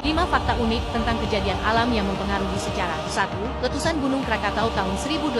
5 fakta unik tentang kejadian alam yang mempengaruhi sejarah. 1. Letusan Gunung Krakatau tahun 1883.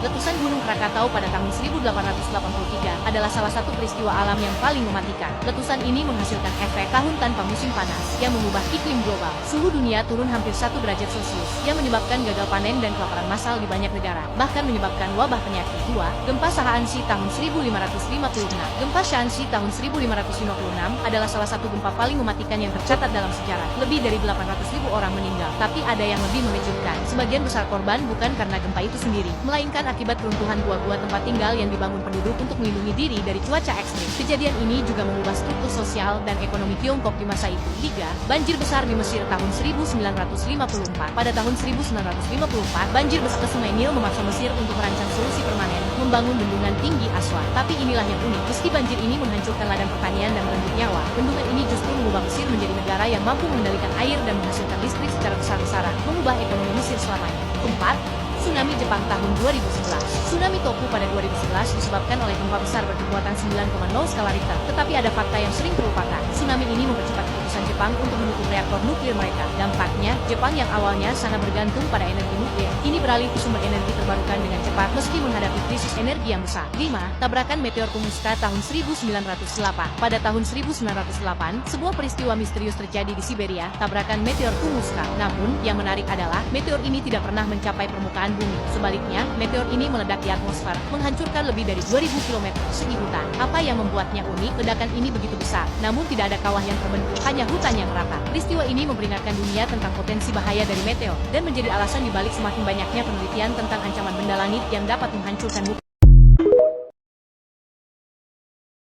Letusan Gunung Krakatau pada tahun 1883 adalah salah satu peristiwa alam yang paling mematikan. Letusan ini menghasilkan efek tahun tanpa musim panas yang mengubah iklim global. Suhu dunia turun hampir 1 derajat Celcius yang menyebabkan gagal panen dan kelaparan massal di banyak negara, bahkan menyebabkan wabah penyakit. 2. Gempa Shaanxi tahun 1556. Gempa Shaanxi tahun 1556 adalah salah satu gempa paling mematikan yang tercatat dalam sejarah. Lebih dari 800.000 orang meninggal. Tapi ada yang lebih mengejutkan. Sebagian besar korban bukan karena gempa itu sendiri, melainkan akibat runtuhan gua-gua tempat tinggal yang dibangun penduduk untuk melindungi diri dari cuaca ekstrim. Kejadian ini juga mengubah struktur sosial dan ekonomi Tiongkok di masa itu. 3. Banjir besar di Mesir tahun 1954. Pada tahun 1954, banjir besar ke Sungai Nil memaksa Mesir untuk merancang solusi permanen, membangun bendungan tinggi Aswan. Tapi inilah yang unik, meski banjir ini menghancurkan ladang pertanian dan merenggut nyawa, bendungan ini justru mengubah Mesir menjadi negara yang mampu mengendalikan air dan menghasilkan listrik secara besar-besaran, mengubah ekonomi Mesir selamanya. 4. Tsunami Jepang tahun 2011. Tsunami Toku pada 2011 disebabkan oleh gempa besar berkekuatan 9,0 skala Richter. Tetapi ada fakta yang sering terlupakan. Tsunami ini mempercepat keputusan Jepang untuk menutup reaktor nuklir mereka. Dampaknya, Jepang yang awalnya sangat bergantung pada energi nuklir, kini beralih ke sumber energi terbarukan dengan cepat meski menghadapi krisis energi yang besar. 5. Tabrakan meteor Tunguska tahun 1908. Pada tahun 1908, sebuah peristiwa misterius terjadi di Siberia, tabrakan meteor Tunguska. Namun, yang menarik adalah, meteor ini tidak pernah mencapai permukaan bumi. Sebaliknya, meteor ini meledak di atmosfer, menghancurkan lebih dari 2000 km segi hutan. Apa yang membuatnya unik? Ledakan ini begitu besar, namun tidak ada kawah yang terbentuk, hanya hutan yang rata. Peristiwa ini memperingatkan dunia tentang potensi bahaya dari meteor, dan menjadi alasan dibalik semakin banyaknya penelitian tentang ancaman benda langit yang dapat menghancurkan bumi.